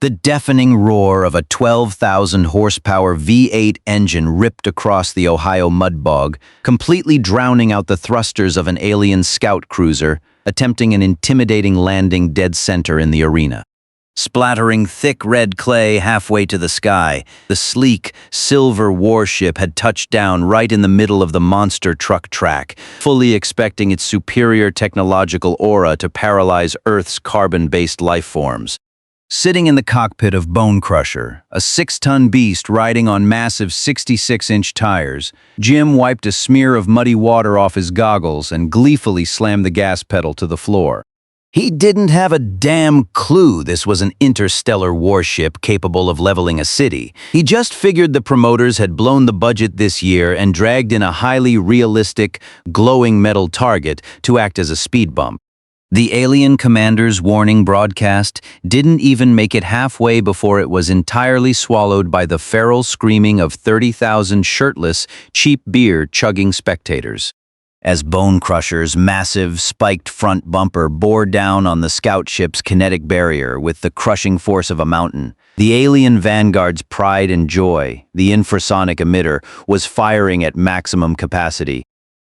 The deafening roar of a 12,000-horsepower V8 engine ripped across the Ohio mud bog, completely drowning out the thrusters of an alien scout cruiser, attempting an intimidating landing dead center in the arena. Splattering thick red clay halfway to the sky, the sleek, silver warship had touched down right in the middle of the monster truck track, fully expecting its superior technological aura to paralyze Earth's carbon-based life forms. Sitting in the cockpit of Bone Crusher, a 6-ton beast riding on massive 66-inch tires, Jim wiped a smear of muddy water off his goggles and gleefully slammed the gas pedal to the floor. He didn't have a damn clue this was an interstellar warship capable of leveling a city. He just figured the promoters had blown the budget this year and dragged in a highly realistic, glowing metal target to act as a speed bump. The alien commander's warning broadcast didn't even make it halfway before it was entirely swallowed by the feral screaming of 30,000 shirtless, cheap beer-chugging spectators. As Bone Crusher's massive, spiked front bumper bore down on the scout ship's kinetic barrier with the crushing force of a mountain, the alien vanguard's pride and joy, the infrasonic emitter, was firing at maximum capacity.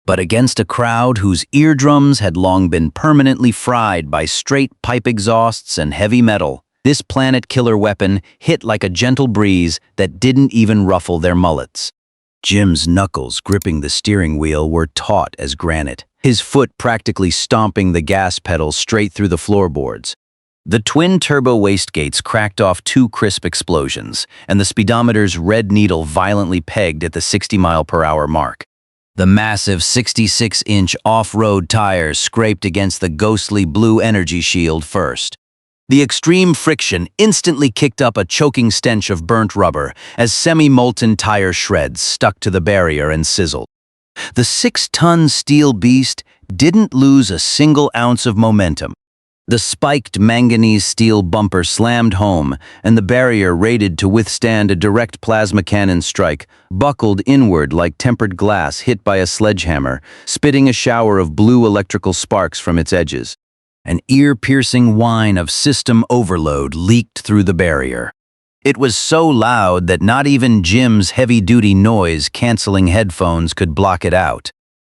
But against a crowd whose eardrums had long been permanently fried by straight pipe exhausts and heavy metal, this planet-killer weapon hit like a gentle breeze that didn't even ruffle their mullets. Jim's knuckles gripping the steering wheel were taut as granite, his foot practically stomping the gas pedal straight through the floorboards. The twin-turbo wastegates cracked off 2 crisp explosions, and the speedometer's red needle violently pegged at the 60-mile-per-hour mark. The massive 66-inch off-road tires scraped against the ghostly blue energy shield first. The extreme friction instantly kicked up a choking stench of burnt rubber as semi-molten tire shreds stuck to the barrier and sizzled. The 6-ton steel beast didn't lose a single ounce of momentum. The spiked manganese steel bumper slammed home, and the barrier, rated to withstand a direct plasma cannon strike, buckled inward like tempered glass hit by a sledgehammer, spitting a shower of blue electrical sparks from its edges. An ear-piercing whine of system overload leaked through the barrier. It was so loud that not even Jim's heavy-duty noise-canceling headphones could block it out.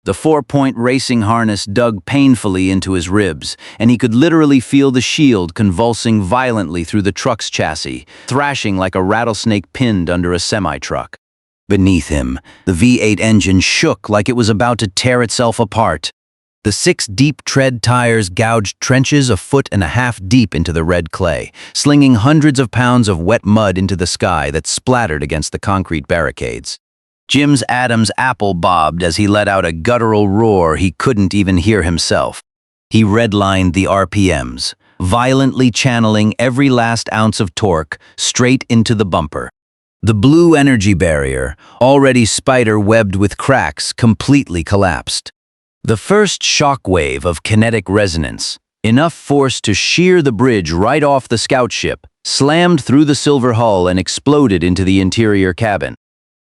The 4-point racing harness dug painfully into his ribs, and he could literally feel the shield convulsing violently through the truck's chassis, thrashing like a rattlesnake pinned under a semi-truck. Beneath him, the V8 engine shook like it was about to tear itself apart. The 6 deep tread tires gouged trenches 1.5 feet deep into the red clay, slinging hundreds of pounds of wet mud into the sky that splattered against the concrete barricades. Jim's Adam's apple bobbed as he let out a guttural roar he couldn't even hear himself. He redlined the RPMs, violently channeling every last ounce of torque straight into the bumper. The blue energy barrier, already spider-webbed with cracks, completely collapsed. The first shock wave of kinetic resonance, enough force to shear the bridge right off the scout ship, slammed through the silver hull and exploded into the interior cabin.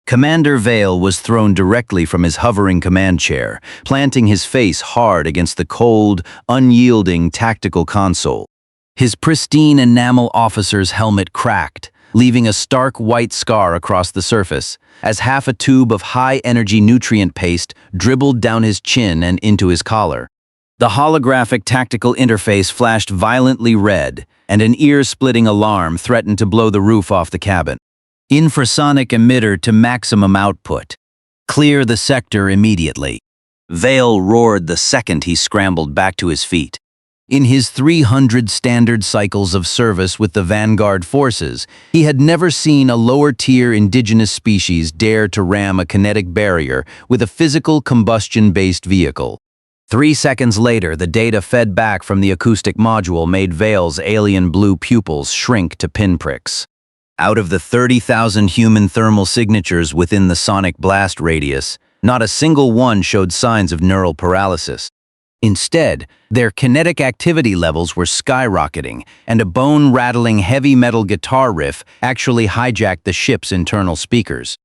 Commander Vael was thrown directly from his hovering command chair, planting his face hard against the cold, unyielding tactical console. His pristine enamel officer's helmet cracked, leaving a stark white scar across the surface, as half a tube of high-energy nutrient paste dribbled down his chin and into his collar. The holographic tactical interface flashed violently red, and an ear-splitting alarm threatened to blow the roof off the cabin. Infrasonic emitter to maximum output. Clear the sector immediately. Vael roared the second he scrambled back to his feet. In his 300 standard cycles of service with the Vanguard forces, he had never seen a lower-tier indigenous species dare to ram a kinetic barrier with a physical combustion-based vehicle. 3 seconds later, the data fed back from the acoustic module made Vael's alien blue pupils shrink to pinpricks. Out of the 30,000 human thermal signatures within the sonic blast radius, not a single one showed signs of neural paralysis. Instead, their kinetic activity levels were skyrocketing, and a bone-rattling heavy metal guitar riff actually hijacked the ship's internal speakers.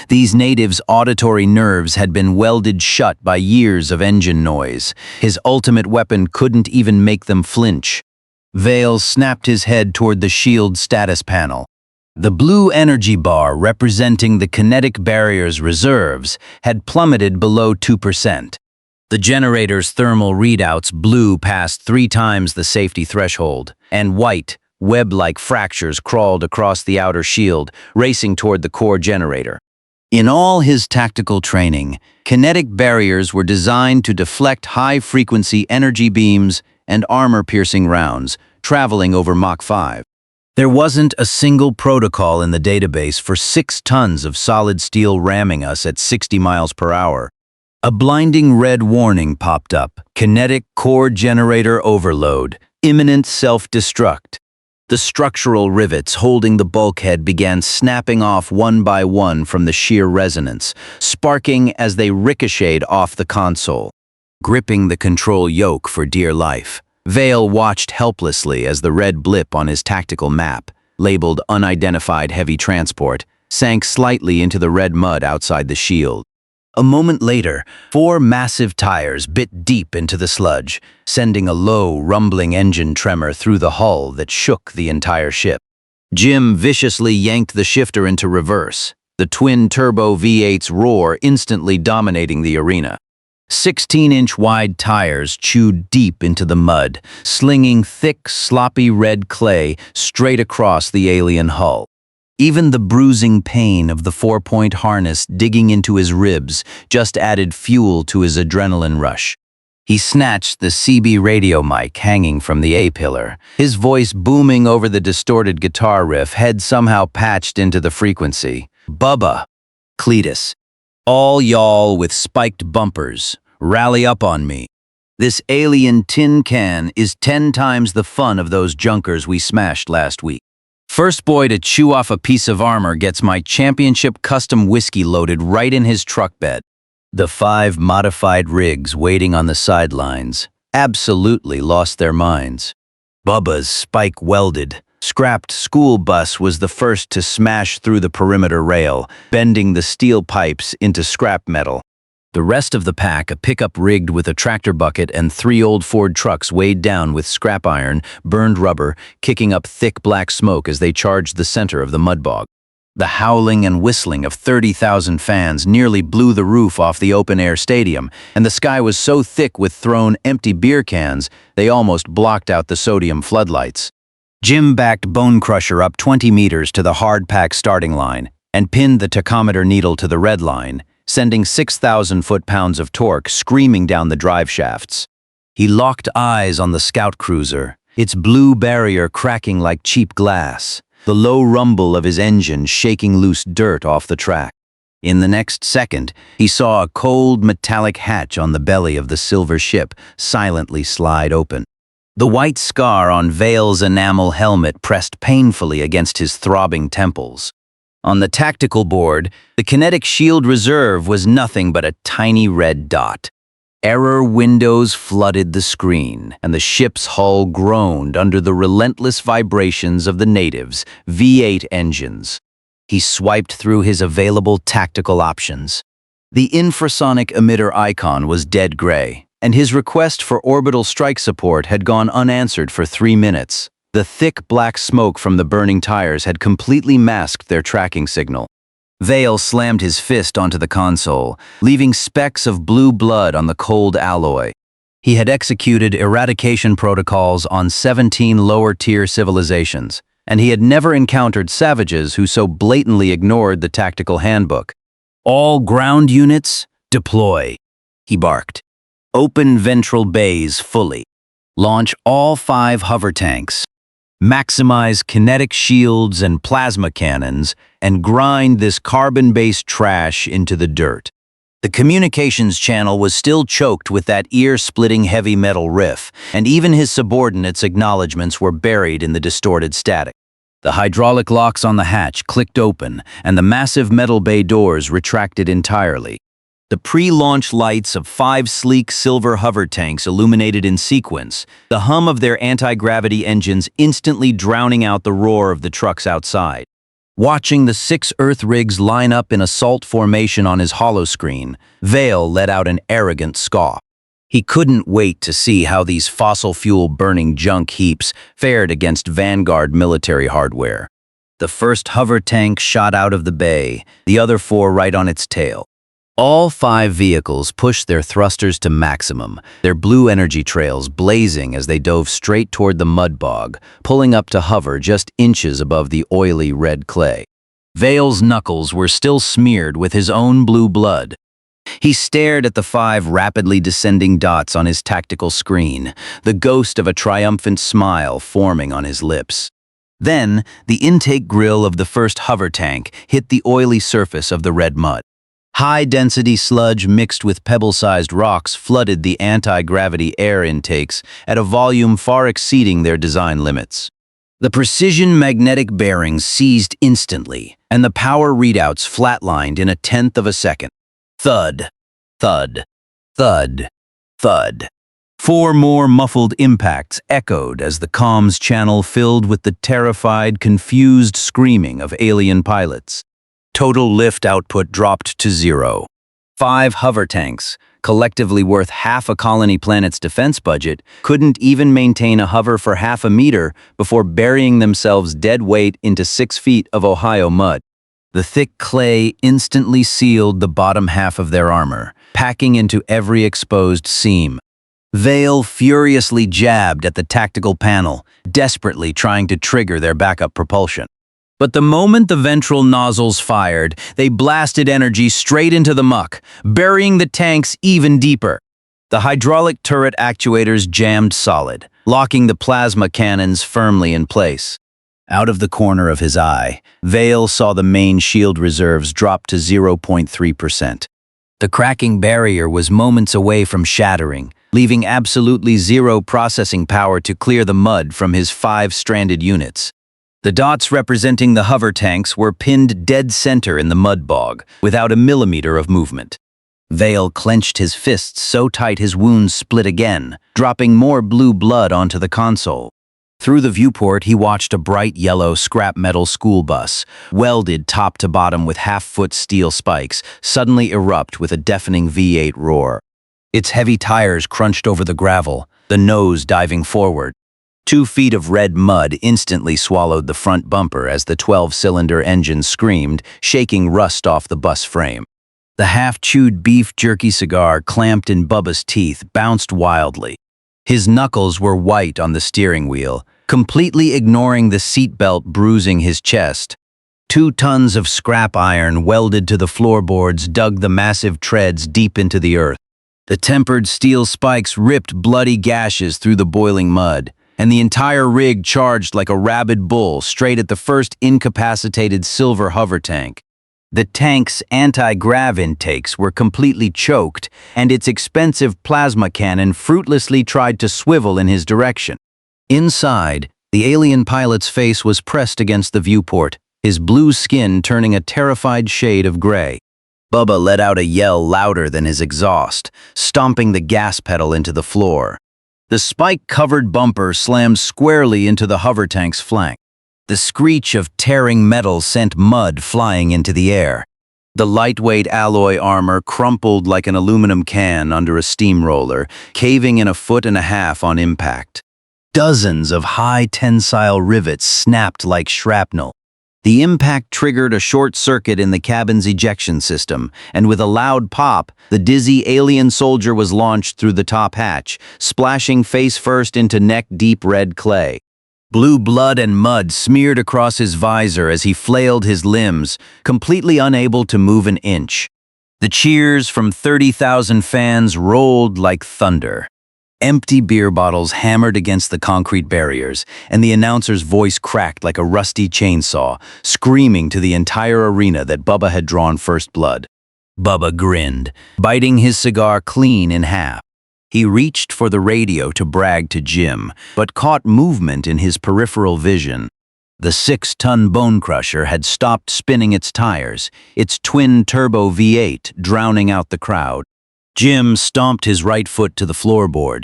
These natives' auditory nerves had been welded shut by years of engine noise. His ultimate weapon couldn't even make them flinch. Vael snapped his head toward the shield status panel. The blue energy bar representing the kinetic barrier's reserves had plummeted below 2%. The generator's thermal readouts blew past 3 times the safety threshold, and white, web-like fractures crawled across the outer shield, racing toward the core generator. In all his tactical training, kinetic barriers were designed to deflect high-frequency energy beams and armor-piercing rounds, traveling over Mach 5. There wasn't a single protocol in the database for 6 tons of solid steel ramming us at 60 miles per hour. A blinding red warning popped up: kinetic core generator overload, imminent self-destruct. The structural rivets holding the bulkhead began snapping off one by one from the sheer resonance, sparking as they ricocheted off the console. Gripping the control yoke for dear life, Vael watched helplessly as the red blip on his tactical map, labeled unidentified heavy transport, sank slightly into the red mud outside the shield. A moment later, 4 massive tires bit deep into the sludge, sending a low, rumbling engine tremor through the hull that shook the entire ship. Jim viciously yanked the shifter into reverse, the twin-turbo V8's roar instantly dominating the arena. 16-inch wide tires chewed deep into the mud, slinging thick, sloppy red clay straight across the alien hull. Even the bruising pain of the 4-point harness digging into his ribs just added fuel to his adrenaline rush. He snatched the CB radio mic hanging from the A-pillar, his voice booming over the distorted guitar riff, head somehow patched into the frequency. "Bubba, Cletus, all y'all with spiked bumpers, rally up on me. This alien tin can is 10 times the fun of those junkers we smashed last week. First boy to chew off a piece of armor gets my championship custom whiskey loaded right in his truck bed." The 5 modified rigs waiting on the sidelines absolutely lost their minds. Bubba's spike-welded, scrapped school bus was the first to smash through the perimeter rail, bending the steel pipes into scrap metal. The rest of the pack, a pickup rigged with a tractor bucket and 3 old Ford trucks weighed down with scrap iron, burned rubber, kicking up thick black smoke as they charged the center of the mud bog. The howling and whistling of 30,000 fans nearly blew the roof off the open-air stadium, and the sky was so thick with thrown empty beer cans they almost blocked out the sodium floodlights. Jim backed Bone Crusher up 20 meters to the hard-pack starting line and pinned the tachometer needle to the red line, sending 6,000 foot-pounds of torque screaming down the drive shafts. He locked eyes on the scout cruiser, its blue barrier cracking like cheap glass, the low rumble of his engine shaking loose dirt off the track. In the next second, he saw a cold metallic hatch on the belly of the silver ship silently slide open. The white scar on Vael's enamel helmet pressed painfully against his throbbing temples. On the tactical board, the kinetic shield reserve was nothing but a tiny red dot. Error windows flooded the screen, and the ship's hull groaned under the relentless vibrations of the natives' V8 engines. He swiped through his available tactical options. The infrasonic emitter icon was dead gray, and his request for orbital strike support had gone unanswered for 3 minutes. The thick black smoke from the burning tires had completely masked their tracking signal. Vael slammed his fist onto the console, leaving specks of blue blood on the cold alloy. He had executed eradication protocols on 17 lower-tier civilizations, and he had never encountered savages who so blatantly ignored the tactical handbook. "All ground units, deploy," he barked. "Open ventral bays fully. Launch all 5 hover tanks. Maximize kinetic shields and plasma cannons, and grind this carbon-based trash into the dirt." The communications channel was still choked with that ear-splitting heavy metal riff, and even his subordinates' acknowledgments were buried in the distorted static. The hydraulic locks on the hatch clicked open, and the massive metal bay doors retracted entirely. The pre-launch lights of 5 sleek silver hover tanks illuminated in sequence, the hum of their anti-gravity engines instantly drowning out the roar of the trucks outside. Watching the 6 Earth rigs line up in assault formation on his holoscreen, Vael let out an arrogant scoff. He couldn't wait to see how these fossil fuel-burning junk heaps fared against Vanguard military hardware. The first hover tank shot out of the bay, the other 4 right on its tail. All 5 vehicles pushed their thrusters to maximum, their blue energy trails blazing as they dove straight toward the mud bog, pulling up to hover just inches above the oily red clay. Vael's knuckles were still smeared with his own blue blood. He stared at the 5 rapidly descending dots on his tactical screen, the ghost of a triumphant smile forming on his lips. Then, the intake grill of the first hover tank hit the oily surface of the red mud. High-density sludge mixed with pebble-sized rocks flooded the anti-gravity air intakes at a volume far exceeding their design limits. The precision magnetic bearings seized instantly, and the power readouts flatlined in a tenth of a second. Thud, thud, thud, thud. 4 more muffled impacts echoed as the comms channel filled with the terrified, confused screaming of alien pilots. Total lift output dropped to 0. 5 hover tanks, collectively worth half a colony planet's defense budget, couldn't even maintain a hover for half a meter before burying themselves dead weight into 6 feet of Ohio mud. The thick clay instantly sealed the bottom half of their armor, packing into every exposed seam. Vael furiously jabbed at the tactical panel, desperately trying to trigger their backup propulsion. But the moment the ventral nozzles fired, they blasted energy straight into the muck, burying the tanks even deeper. The hydraulic turret actuators jammed solid, locking the plasma cannons firmly in place. Out of the corner of his eye, Vael saw the main shield reserves drop to 0.3%. The cracking barrier was moments away from shattering, leaving absolutely 0 processing power to clear the mud from his 5 stranded units. The dots representing the hover tanks were pinned dead center in the mud bog, without a millimeter of movement. Vael clenched his fists so tight his wounds split again, dropping more blue blood onto the console. Through the viewport, he watched a bright yellow scrap metal school bus, welded top to bottom with half-foot steel spikes, suddenly erupt with a deafening V8 roar. Its heavy tires crunched over the gravel, the nose diving forward. 2 feet of red mud instantly swallowed the front bumper as the 12-cylinder engine screamed, shaking rust off the bus frame. The half-chewed beef jerky cigar clamped in Bubba's teeth bounced wildly. His knuckles were white on the steering wheel, completely ignoring the seatbelt bruising his chest. 2 tons of scrap iron welded to the floorboards dug the massive treads deep into the earth. The tempered steel spikes ripped bloody gashes through the boiling mud, and the entire rig charged like a rabid bull straight at the first incapacitated silver hover tank. The tank's anti-grav intakes were completely choked, and its expensive plasma cannon fruitlessly tried to swivel in his direction. Inside, the alien pilot's face was pressed against the viewport, his blue skin turning a terrified shade of gray. Bubba let out a yell louder than his exhaust, stomping the gas pedal into the floor. The spike-covered bumper slammed squarely into the hover tank's flank. The screech of tearing metal sent mud flying into the air. The lightweight alloy armor crumpled like an aluminum can under a steamroller, caving in 1.5 feet on impact. Dozens of high-tensile rivets snapped like shrapnel. The impact triggered a short circuit in the cabin's ejection system, and with a loud pop, the dizzy alien soldier was launched through the top hatch, splashing face first into neck-deep red clay. Blue blood and mud smeared across his visor as he flailed his limbs, completely unable to move an inch. The cheers from 30,000 fans rolled like thunder. Empty beer bottles hammered against the concrete barriers, and the announcer's voice cracked like a rusty chainsaw, screaming to the entire arena that Bubba had drawn first blood. Bubba grinned, biting his cigar clean in half. He reached for the radio to brag to Jim, but caught movement in his peripheral vision. The 6-ton bone crusher had stopped spinning its tires, its twin-turbo V8 drowning out the crowd. Jim stomped his right foot to the floorboard.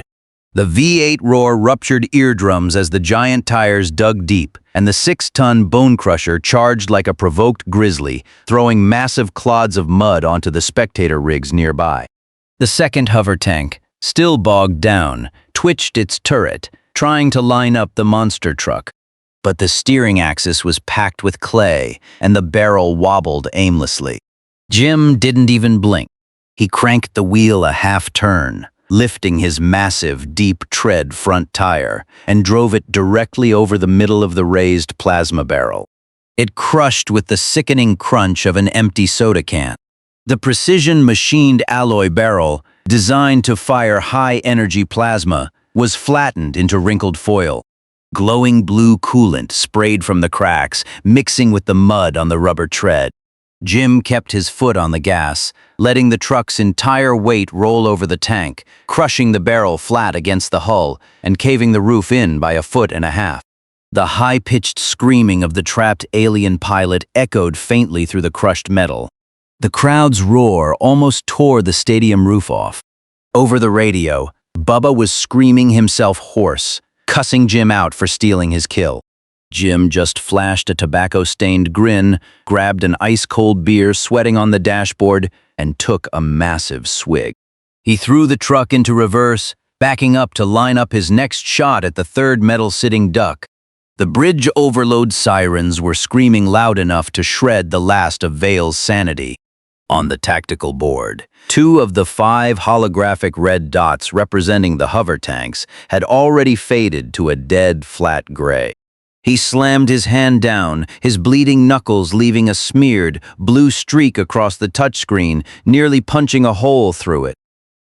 The V8 roar ruptured eardrums as the giant tires dug deep, and the 6-ton bone crusher charged like a provoked grizzly, throwing massive clods of mud onto the spectator rigs nearby. The second hover tank, still bogged down, twitched its turret, trying to line up the monster truck. But the steering axis was packed with clay, and the barrel wobbled aimlessly. Jim didn't even blink. He cranked the wheel a half-turn, lifting his massive, deep-tread front tire, and drove it directly over the middle of the raised plasma barrel. It crushed with the sickening crunch of an empty soda can. The precision-machined alloy barrel, designed to fire high-energy plasma, was flattened into wrinkled foil. Glowing blue coolant sprayed from the cracks, mixing with the mud on the rubber tread. Jim kept his foot on the gas, letting the truck's entire weight roll over the tank, crushing the barrel flat against the hull and caving the roof in by 1.5 feet. The high-pitched screaming of the trapped alien pilot echoed faintly through the crushed metal. The crowd's roar almost tore the stadium roof off. Over the radio, Bubba was screaming himself hoarse, cussing Jim out for stealing his kill. Jim just flashed a tobacco-stained grin, grabbed an ice-cold beer sweating on the dashboard, and took a massive swig. He threw the truck into reverse, backing up to line up his next shot at the third metal-sitting duck. The bridge overload sirens were screaming loud enough to shred the last of Vael's sanity. On the tactical board, 2 of the 5 holographic red dots representing the hover tanks had already faded to a dead, flat gray. He slammed his hand down, his bleeding knuckles leaving a smeared, blue streak across the touchscreen, nearly punching a hole through it.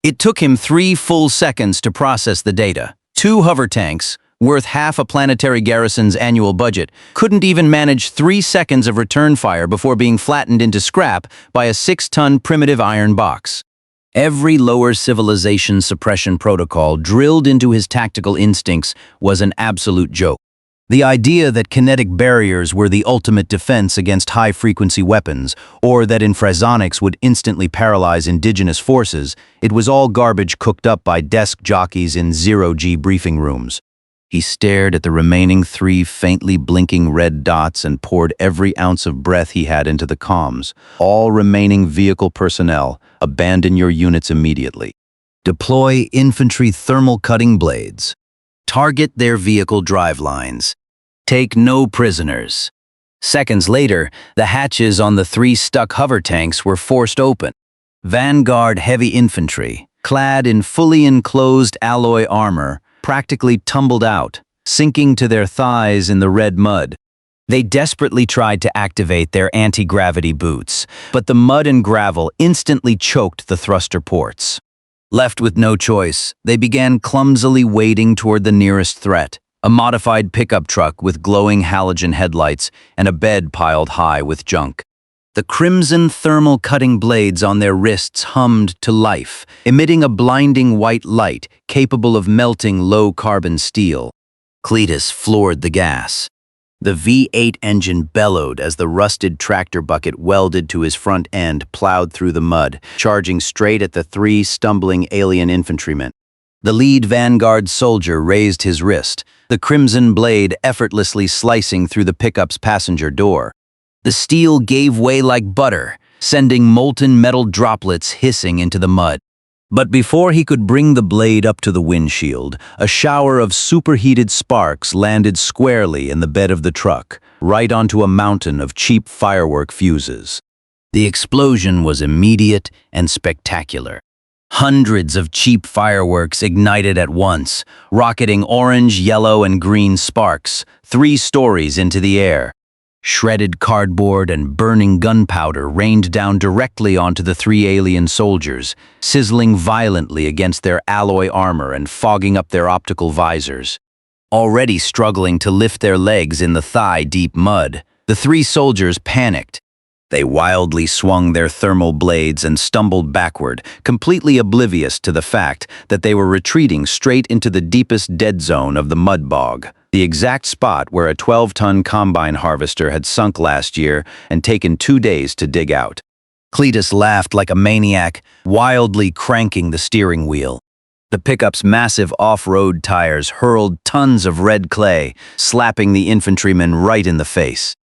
It took him 3 full seconds to process the data. 2 hover tanks, worth half a planetary garrison's annual budget, couldn't even manage 3 seconds of return fire before being flattened into scrap by a 6-ton primitive iron box. Every lower civilization suppression protocol drilled into his tactical instincts was an absolute joke. The idea that kinetic barriers were the ultimate defense against high-frequency weapons, or that infrasonics would instantly paralyze indigenous forces, it was all garbage cooked up by desk jockeys in zero-G briefing rooms. He stared at the remaining 3 faintly blinking red dots and poured every ounce of breath he had into the comms. All remaining vehicle personnel, abandon your units immediately. Deploy infantry thermal cutting blades. Target their vehicle drivelines. Take no prisoners. Seconds later, the hatches on the 3 stuck hover tanks were forced open. Vanguard heavy infantry, clad in fully enclosed alloy armor, practically tumbled out, sinking to their thighs in the red mud. They desperately tried to activate their anti-gravity boots, but the mud and gravel instantly choked the thruster ports. Left with no choice, they began clumsily wading toward the nearest threat, a modified pickup truck with glowing halogen headlights and a bed piled high with junk. The crimson thermal cutting blades on their wrists hummed to life, emitting a blinding white light capable of melting low-carbon steel. Cletus floored the gas. The V8 engine bellowed as the rusted tractor bucket welded to his front end plowed through the mud, charging straight at the 3 stumbling alien infantrymen. The lead vanguard soldier raised his wrist, the crimson blade effortlessly slicing through the pickup's passenger door. The steel gave way like butter, sending molten metal droplets hissing into the mud. But before he could bring the blade up to the windshield, a shower of superheated sparks landed squarely in the bed of the truck, right onto a mountain of cheap firework fuses. The explosion was immediate and spectacular. Hundreds of cheap fireworks ignited at once, rocketing orange, yellow, and green sparks 3 stories into the air. Shredded cardboard and burning gunpowder rained down directly onto the 3 alien soldiers, sizzling violently against their alloy armor and fogging up their optical visors. Already struggling to lift their legs in the thigh-deep mud, the 3 soldiers panicked. They wildly swung their thermal blades and stumbled backward, completely oblivious to the fact that they were retreating straight into the deepest dead zone of the mud bog, the exact spot where a 12-ton combine harvester had sunk last year and taken 2 days to dig out. Cletus laughed like a maniac, wildly cranking the steering wheel. The pickup's massive off-road tires hurled tons of red clay, slapping the infantrymen right in the face.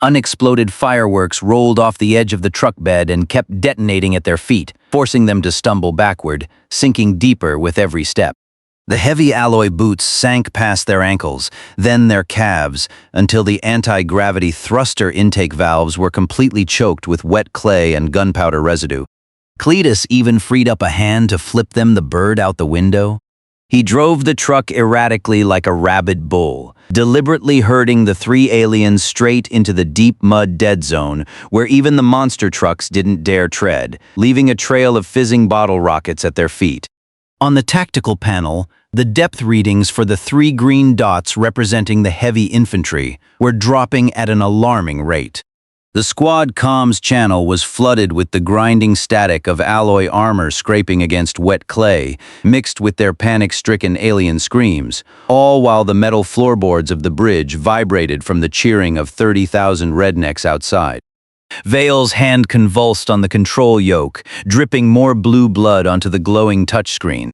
Unexploded fireworks rolled off the edge of the truck bed and kept detonating at their feet, forcing them to stumble backward, sinking deeper with every step. The heavy alloy boots sank past their ankles, then their calves, until the anti-gravity thruster intake valves were completely choked with wet clay and gunpowder residue. Cletus even freed up a hand to flip them the bird out the window. He drove the truck erratically like a rabid bull, deliberately herding the three aliens straight into the deep mud dead zone, where even the monster trucks didn't dare tread, leaving a trail of fizzing bottle rockets at their feet. On the tactical panel, the depth readings for the three green dots representing the heavy infantry were dropping at an alarming rate. The squad comms channel was flooded with the grinding static of alloy armor scraping against wet clay, mixed with their panic-stricken alien screams, all while the metal floorboards of the bridge vibrated from the cheering of 30,000 rednecks outside. Vael's hand convulsed on the control yoke, dripping more blue blood onto the glowing touchscreen.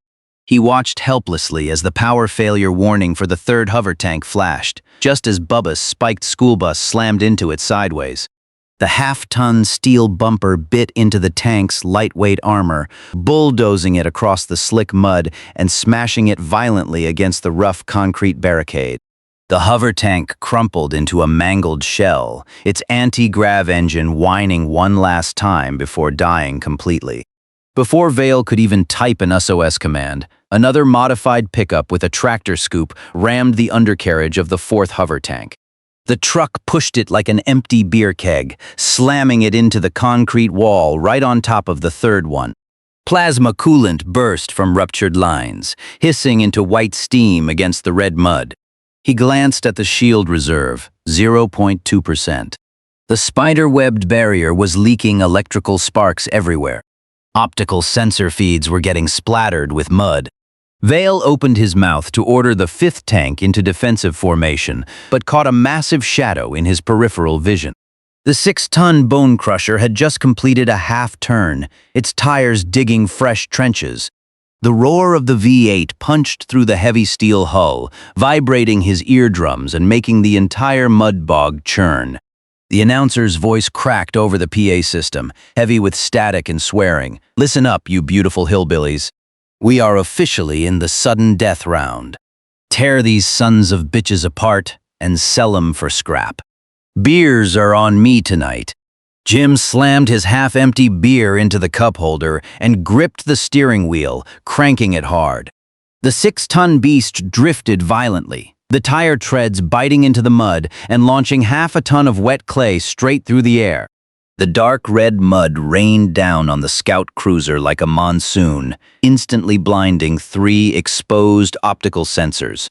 He watched helplessly as the power failure warning for the third hover tank flashed, just as Bubba's spiked school bus slammed into it sideways. The half-ton steel bumper bit into the tank's lightweight armor, bulldozing it across the slick mud and smashing it violently against the rough concrete barricade. The hover tank crumpled into a mangled shell, its anti-grav engine whining one last time before dying completely. Before Vael could even type an SOS command, another modified pickup with a tractor scoop rammed the undercarriage of the fourth hover tank. The truck pushed it like an empty beer keg, slamming it into the concrete wall right on top of the third one. Plasma coolant burst from ruptured lines, hissing into white steam against the red mud. He glanced at the shield reserve, 0.2%. The spider-webbed barrier was leaking electrical sparks everywhere. Optical sensor feeds were getting splattered with mud. Vael opened his mouth to order the fifth tank into defensive formation, but caught a massive shadow in his peripheral vision. The 6-ton bone crusher had just completed a half-turn, its tires digging fresh trenches. The roar of the V8 punched through the heavy steel hull, vibrating his eardrums and making the entire mud bog churn. The announcer's voice cracked over the PA system, heavy with static and swearing. "Listen up, you beautiful hillbillies. We are officially in the sudden death round. Tear these sons of bitches apart and sell 'em for scrap. Beers are on me tonight." Jim slammed his half-empty beer into the cup holder and gripped the steering wheel, cranking it hard. The 6-ton beast drifted violently, the tire treads biting into the mud and launching half a ton of wet clay straight through the air. The dark red mud rained down on the scout cruiser like a monsoon, instantly blinding 3 exposed optical sensors.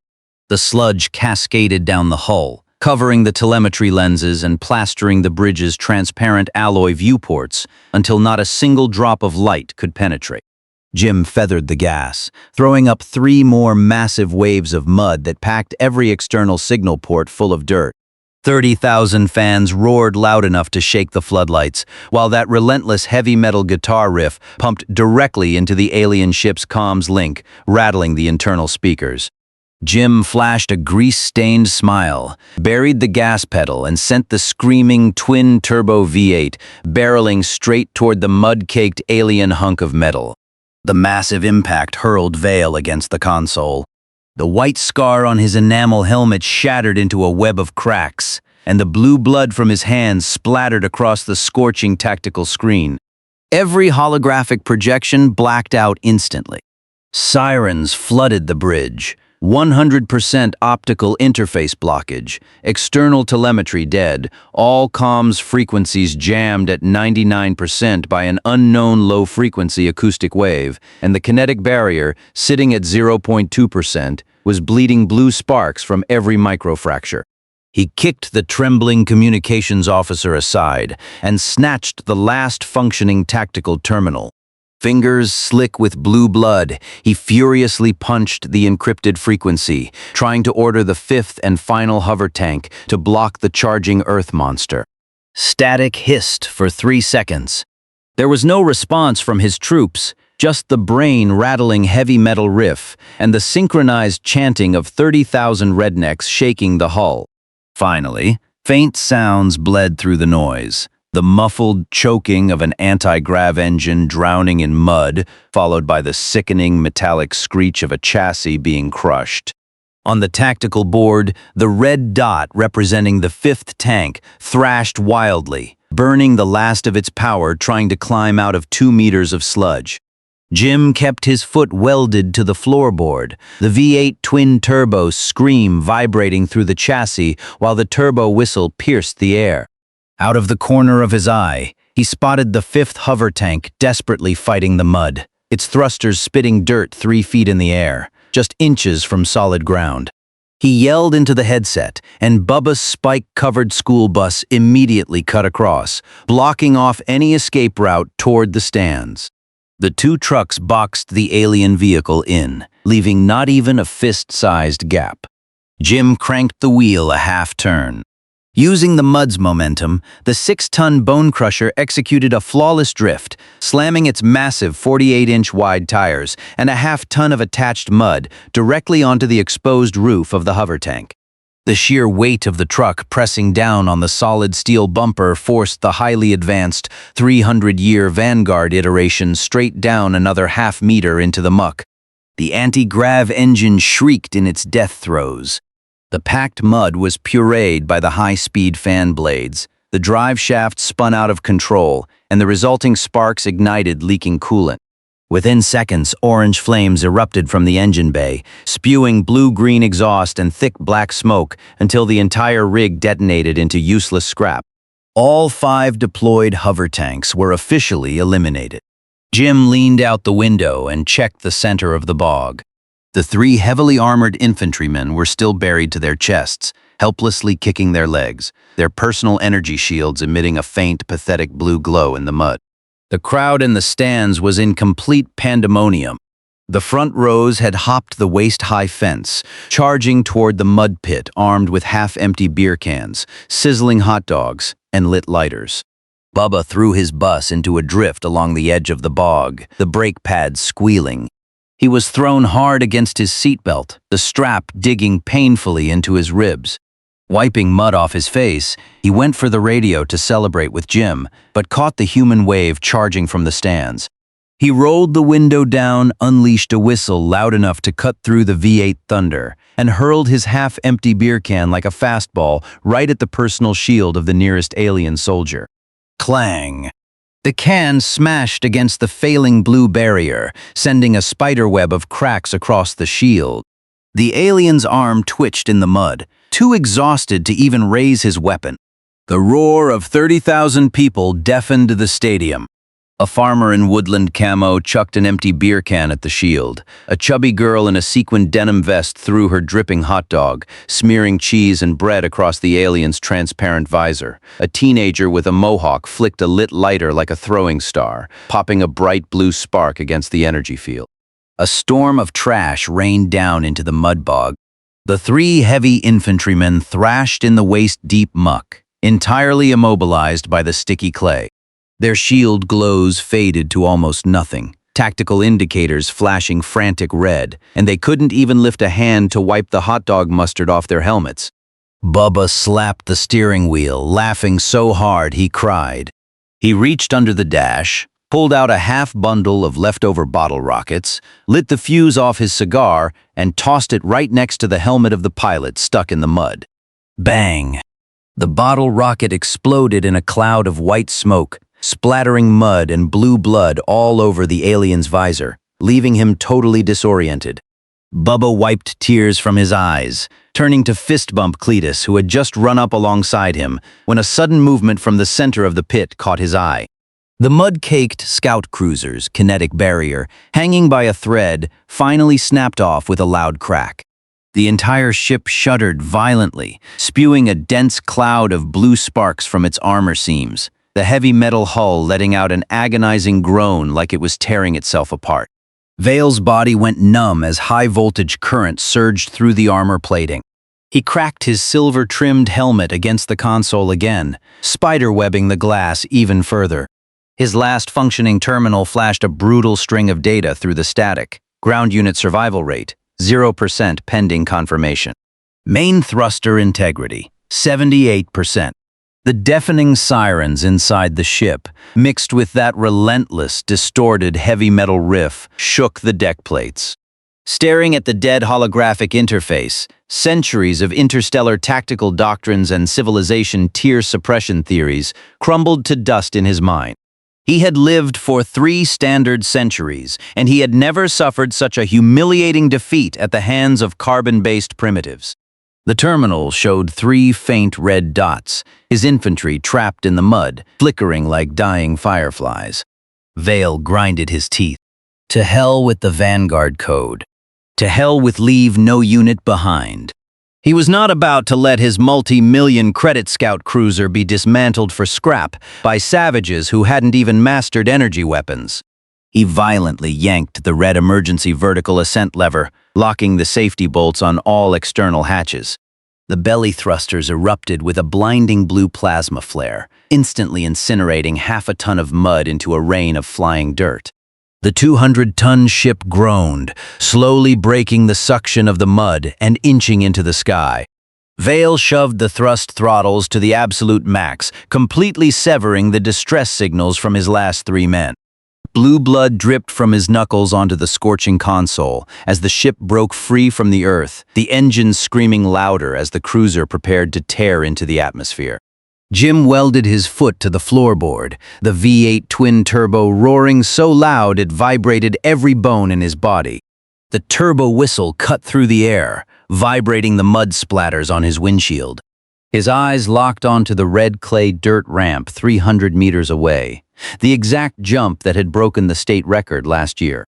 The sludge cascaded down the hull, covering the telemetry lenses and plastering the bridge's transparent alloy viewports until not a single drop of light could penetrate. Jim feathered the gas, throwing up 3 more massive waves of mud that packed every external signal port full of dirt. 30,000 fans roared loud enough to shake the floodlights, while that relentless heavy metal guitar riff pumped directly into the alien ship's comms link, rattling the internal speakers. Jim flashed a grease-stained smile, buried the gas pedal, and sent the screaming twin-turbo V8 barreling straight toward the mud-caked alien hunk of metal. The massive impact hurled Vael against the console. The white scar on his enamel helmet shattered into a web of cracks, and the blue blood from his hands splattered across the scorching tactical screen. Every holographic projection blacked out instantly. Sirens flooded the bridge. 100% optical interface blockage, external telemetry dead, all comms frequencies jammed at 99% by an unknown low-frequency acoustic wave, and the kinetic barrier, sitting at 0.2%, was bleeding blue sparks from every microfracture. He kicked the trembling communications officer aside and snatched the last functioning tactical terminal. Fingers slick with blue blood, he furiously punched the encrypted frequency, trying to order the 5th and final hover tank to block the charging Earth monster. Static hissed for 3 seconds. There was no response from his troops, just the brain-rattling heavy metal riff and the synchronized chanting of 30,000 rednecks shaking the hull. Finally, Faint sounds bled through the noise. The muffled choking of an anti-grav engine drowning in mud, followed by the sickening metallic screech of a chassis being crushed. On the tactical board, the red dot representing the 5th tank thrashed wildly, burning the last of its power trying to climb out of 2 meters of sludge. Jim kept his foot welded to the floorboard, the V8 twin-turbo scream vibrating through the chassis while the turbo whistle pierced the air. Out of the corner of his eye, he spotted the 5th hover tank desperately fighting the mud, its thrusters spitting dirt 3 feet in the air, just inches from solid ground. He yelled into the headset, and Bubba's spike-covered school bus immediately cut across, blocking off any escape route toward the stands. The 2 trucks boxed the alien vehicle in, leaving not even a fist-sized gap. Jim cranked the wheel a half-turn. Using the mud's momentum, the 6-ton bone crusher executed a flawless drift, slamming its massive 48-inch wide tires and a half-ton of attached mud directly onto the exposed roof of the hover tank. The sheer weight of the truck pressing down on the solid steel bumper forced the highly advanced 300-year Vanguard iteration straight down another half-meter into the muck. The anti-grav engine shrieked in its death throes. The packed mud was pureed by the high-speed fan blades. The drive shaft spun out of control, and the resulting sparks ignited, leaking coolant. Within seconds, orange flames erupted from the engine bay, spewing blue-green exhaust and thick black smoke until the entire rig detonated into useless scrap. All 5 deployed hover tanks were officially eliminated. Jim leaned out the window and checked the center of the bog. The 3 heavily armored infantrymen were still buried to their chests, helplessly kicking their legs, their personal energy shields emitting a faint, pathetic blue glow in the mud. The crowd in the stands was in complete pandemonium. The front rows had hopped the waist-high fence, charging toward the mud pit armed with half-empty beer cans, sizzling hot dogs, and lit lighters. Bubba threw his bus into a drift along the edge of the bog, the brake pads squealing. He was thrown hard against his seatbelt, the strap digging painfully into his ribs. Wiping mud off his face, he went for the radio to celebrate with Jim, but caught the human wave charging from the stands. He rolled the window down, unleashed a whistle loud enough to cut through the V8 thunder, and hurled his half-empty beer can like a fastball right at the personal shield of the nearest alien soldier. Clang! The can smashed against the failing blue barrier, sending a spiderweb of cracks across the shield. The alien's arm twitched in the mud, too exhausted to even raise his weapon. The roar of 30,000 people deafened the stadium. A farmer in woodland camo chucked an empty beer can at the shield. A chubby girl in a sequined denim vest threw her dripping hot dog, smearing cheese and bread across the alien's transparent visor. A teenager with a mohawk flicked a lit lighter like a throwing star, popping a bright blue spark against the energy field. A storm of trash rained down into the mud bog. The 3 heavy infantrymen thrashed in the waist-deep muck, entirely immobilized by the sticky clay. Their shield glows faded to almost nothing, tactical indicators flashing frantic red, and they couldn't even lift a hand to wipe the hot dog mustard off their helmets. Bubba slapped the steering wheel, laughing so hard he cried. He reached under the dash, pulled out a half bundle of leftover bottle rockets, lit the fuse off his cigar, and tossed it right next to the helmet of the pilot stuck in the mud. Bang! The bottle rocket exploded in a cloud of white smoke, splattering mud and blue blood all over the alien's visor, leaving him totally disoriented. Bubba wiped tears from his eyes, turning to fist-bump Cletus, who had just run up alongside him, when a sudden movement from the center of the pit caught his eye. The mud-caked scout cruiser's kinetic barrier, hanging by a thread, finally snapped off with a loud crack. The entire ship shuddered violently, spewing a dense cloud of blue sparks from its armor seams, the heavy metal hull letting out an agonizing groan like it was tearing itself apart. Vael's body went numb as high-voltage current surged through the armor plating. He cracked his silver-trimmed helmet against the console again, spiderwebbing the glass even further. His last functioning terminal flashed a brutal string of data through the static. Ground unit survival rate, 0% pending confirmation. Main thruster integrity, 78%. The deafening sirens inside the ship, mixed with that relentless, distorted heavy metal riff, shook the deck plates. Staring at the dead holographic interface, centuries of interstellar tactical doctrines and civilization tier suppression theories crumbled to dust in his mind. He had lived for 3 standard centuries, and he had never suffered such a humiliating defeat at the hands of carbon-based primitives. The terminal showed 3 faint red dots, his infantry trapped in the mud, flickering like dying fireflies. Vael grinded his teeth. To hell with the Vanguard code. To hell with leave no unit behind. He was not about to let his multi-million credit scout cruiser be dismantled for scrap by savages who hadn't even mastered energy weapons. He violently yanked the red emergency vertical ascent lever, locking the safety bolts on all external hatches. The belly thrusters erupted with a blinding blue plasma flare, instantly incinerating half a ton of mud into a rain of flying dirt. The 200-ton ship groaned, slowly breaking the suction of the mud and inching into the sky. Vael shoved the thrust throttles to the absolute max, completely severing the distress signals from his last 3 men. Blue blood dripped from his knuckles onto the scorching console as the ship broke free from the earth, the engines screaming louder as the cruiser prepared to tear into the atmosphere. Jim welded his foot to the floorboard, the V8 twin-turbo roaring so loud it vibrated every bone in his body. The turbo whistle cut through the air, vibrating the mud splatters on his windshield. His eyes locked onto the red clay dirt ramp 300 meters away, the exact jump that had broken the state record last year.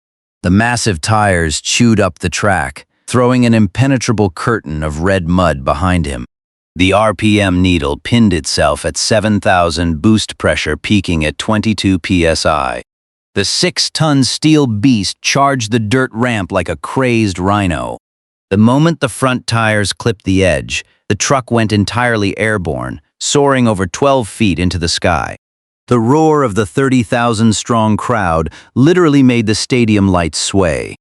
The massive tires chewed up the track, throwing an impenetrable curtain of red mud behind him. The RPM needle pinned itself at 7,000 boost pressure peaking at 22 psi. The 6-ton steel beast charged the dirt ramp like a crazed rhino. The moment the front tires clipped the edge, the truck went entirely airborne, soaring over 12 feet into the sky. The roar of the 30,000-strong crowd literally made the stadium lights sway.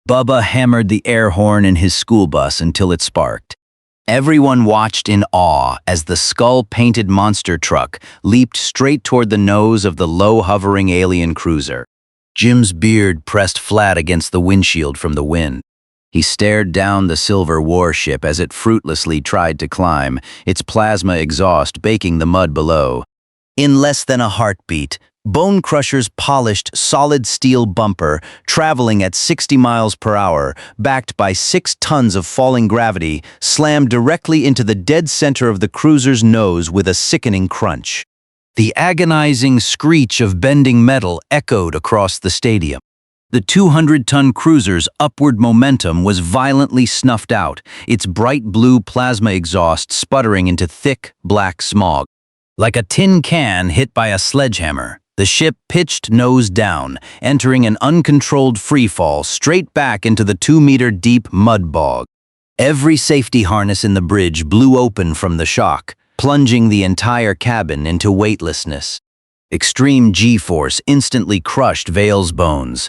Bubba hammered the air horn in his school bus until it sparked. Everyone watched in awe as the skull-painted monster truck leaped straight toward the nose of the low-hovering alien cruiser. Jim's beard pressed flat against the windshield from the wind. He stared down the silver warship as it fruitlessly tried to climb, its plasma exhaust baking the mud below. In less than a heartbeat, Bone Crusher's polished, solid steel bumper, traveling at 60 miles per hour, backed by 6 tons of falling gravity, slammed directly into the dead center of the cruiser's nose with a sickening crunch. The agonizing screech of bending metal echoed across the stadium. The 200-ton cruiser's upward momentum was violently snuffed out, its bright blue plasma exhaust sputtering into thick, black smog. Like a tin can hit by a sledgehammer, the ship pitched nose down, entering an uncontrolled freefall straight back into the 2-meter-deep mud bog. Every safety harness in the bridge blew open from the shock, plunging the entire cabin into weightlessness. Extreme G-force instantly crushed Vael's bones.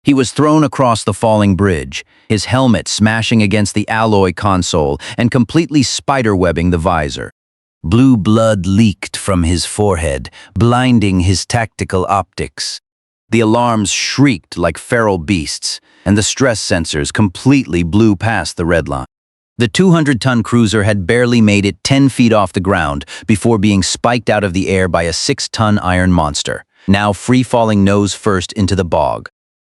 He was thrown across the falling bridge, his helmet smashing against the alloy console and completely spiderwebbing the visor. Blue blood leaked from his forehead, blinding his tactical optics. The alarms shrieked like feral beasts, and the stress sensors completely blew past the red line. The 200-ton cruiser had barely made it 10 feet off the ground before being spiked out of the air by a 6-ton iron monster, now free-falling nose first into the bog.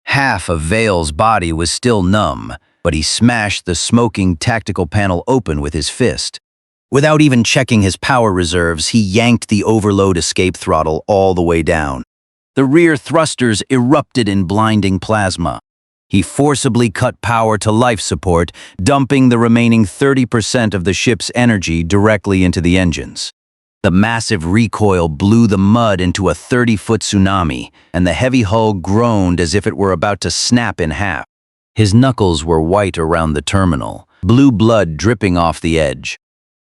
Half of Vael's body was still numb, but he smashed the smoking tactical panel open with his fist. Without even checking his power reserves, he yanked the overload escape throttle all the way down. The rear thrusters erupted in blinding plasma. He forcibly cut power to life support, dumping the remaining 30% of the ship's energy directly into the engines. The massive recoil blew the mud into a 30-foot tsunami, and the heavy hull groaned as if it were about to snap in half. His knuckles were white around the terminal, blue blood dripping off the edge.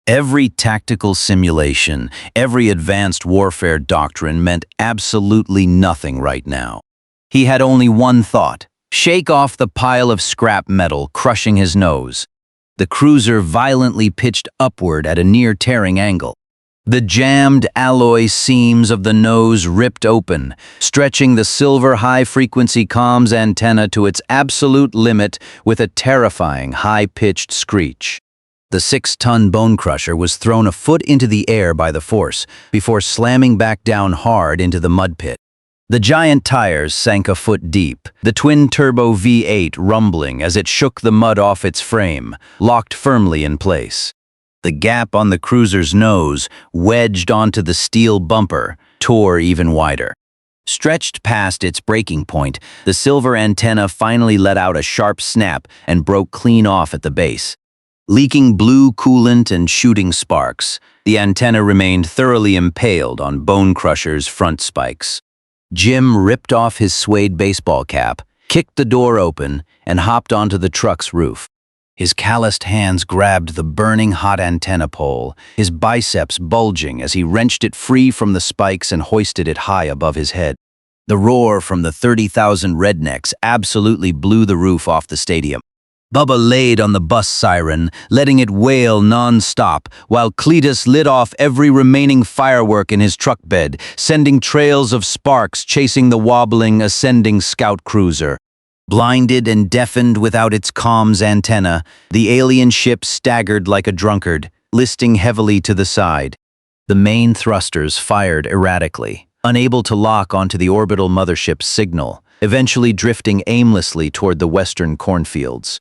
Every tactical simulation, every advanced warfare doctrine meant absolutely nothing right now. He had only one thought: shake off the pile of scrap metal crushing his nose. the cruiser violently pitched upward at a near-tearing angle. The jammed alloy seams of the nose ripped open, stretching the silver high-frequency comms antenna to its absolute limit with a terrifying high-pitched screech. The 6-ton bone crusher was thrown a foot into the air by the force before slamming back down hard into the mud pit. The giant tires sank a foot deep, the twin-turbo V8 rumbling as it shook the mud off its frame, locked firmly in place. The gap on the cruiser's nose, wedged onto the steel bumper, tore even wider. Stretched past its breaking point, the silver antenna finally let out a sharp snap and broke clean off at the base. Leaking blue coolant and shooting sparks, the antenna remained thoroughly impaled on Bone Crusher's front spikes. Jim ripped off his suede baseball cap, kicked the door open, and hopped onto the truck's roof. His calloused hands grabbed the burning hot antenna pole, his biceps bulging as he wrenched it free from the spikes and hoisted it high above his head. The roar from the 30,000 rednecks absolutely blew the roof off the stadium. Bubba laid on the bus siren, letting it wail non-stop, while Cletus lit off every remaining firework in his truck bed, sending trails of sparks chasing the wobbling, ascending scout cruiser. Blinded and deafened without its comms antenna, the alien ship staggered like a drunkard, listing heavily to the side. The main thrusters fired erratically, unable to lock onto the orbital mothership's signal, eventually drifting aimlessly toward the western cornfields.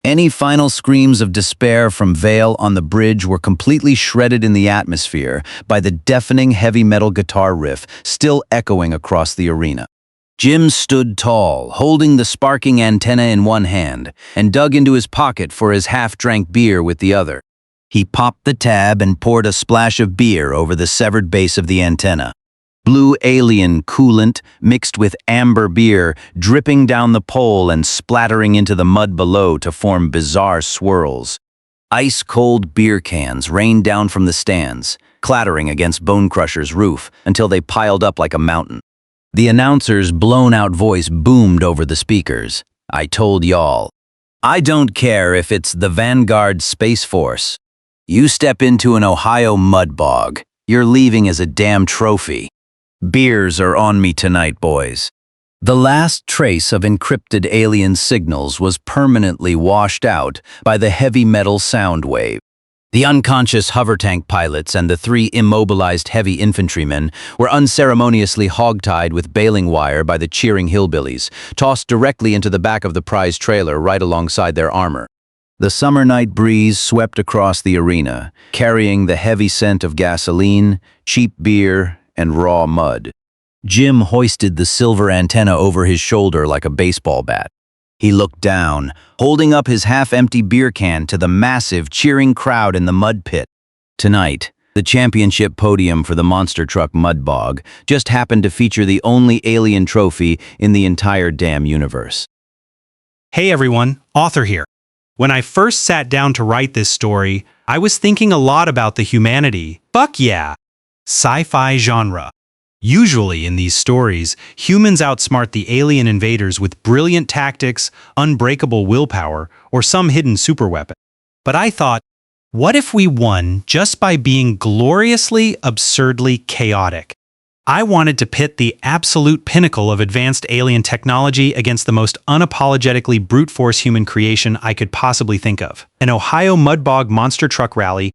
Any final screams of despair from Vael on the bridge were completely shredded in the atmosphere by the deafening heavy metal guitar riff still echoing across the arena. Jim stood tall, holding the sparking antenna in one hand, and dug into his pocket for his half-drank beer with the other. He popped the tab and poured a splash of beer over the severed base of the antenna. Blue alien coolant mixed with amber beer dripping down the pole and splattering into the mud below to form bizarre swirls. Ice-cold beer cans rained down from the stands, clattering against Bone Crusher's roof until they piled up like a mountain. The announcer's blown-out voice boomed over the speakers. "I told y'all. I don't care if it's the Vanguard Space Force. You step into an Ohio mud bog, you're leaving as a damn trophy. Beers are on me tonight, boys." The last trace of encrypted alien signals was permanently washed out by the heavy metal sound wave. The unconscious hover tank pilots and the 3 immobilized heavy infantrymen were unceremoniously hogtied with baling wire by the cheering hillbillies, tossed directly into the back of the prize trailer right alongside their armor. The summer night breeze swept across the arena, carrying the heavy scent of gasoline, cheap beer, and raw mud. Jim hoisted the silver antenna over his shoulder like a baseball bat. He looked down, holding up his half-empty beer can to the massive, cheering crowd in the mud pit. Tonight, the championship podium for the monster truck mud bog just happened to feature the only alien trophy in the entire damn universe. Hey everyone, Author here. When I first sat down to write this story, I was thinking a lot about the humanity, fuck yeah, sci-fi genre. Usually in these stories, humans outsmart the alien invaders with brilliant tactics, unbreakable willpower, or some hidden superweapon. But I thought, what if we won just by being gloriously, absurdly chaotic? I wanted to pit the absolute pinnacle of advanced alien technology against the most unapologetically brute force human creation I could possibly think of. An Ohio mudbog monster truck rally.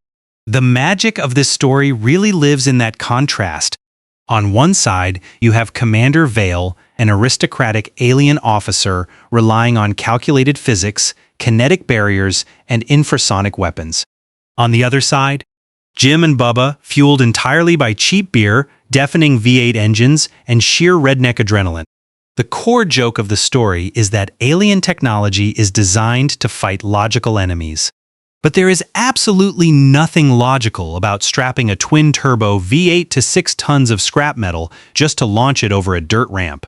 The magic of this story really lives in that contrast. On one side, you have Commander Vael, an aristocratic alien officer relying on calculated physics, kinetic barriers, and infrasonic weapons. On the other side, Jim and Bubba, fueled entirely by cheap beer, deafening V8 engines, and sheer redneck adrenaline. The core joke of the story is that alien technology is designed to fight logical enemies. But there is absolutely nothing logical about strapping a twin-turbo V8 to 6 tons of scrap metal just to launch it over a dirt ramp.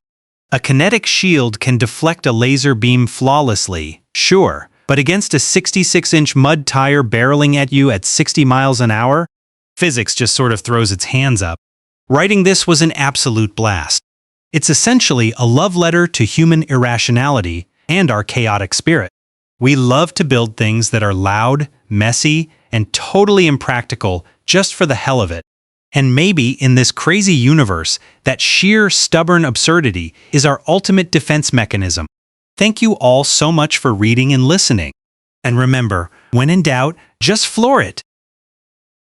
A kinetic shield can deflect a laser beam flawlessly, sure, but against a 66-inch mud tire barreling at you at 60 miles an hour? Physics just sort of throws its hands up. Writing this was an absolute blast. It's essentially a love letter to human irrationality and our chaotic spirit. We love to build things that are loud, messy, and totally impractical just for the hell of it. And maybe in this crazy universe, that sheer stubborn absurdity is our ultimate defense mechanism. Thank you all so much for reading and listening. And remember, when in doubt, just floor it.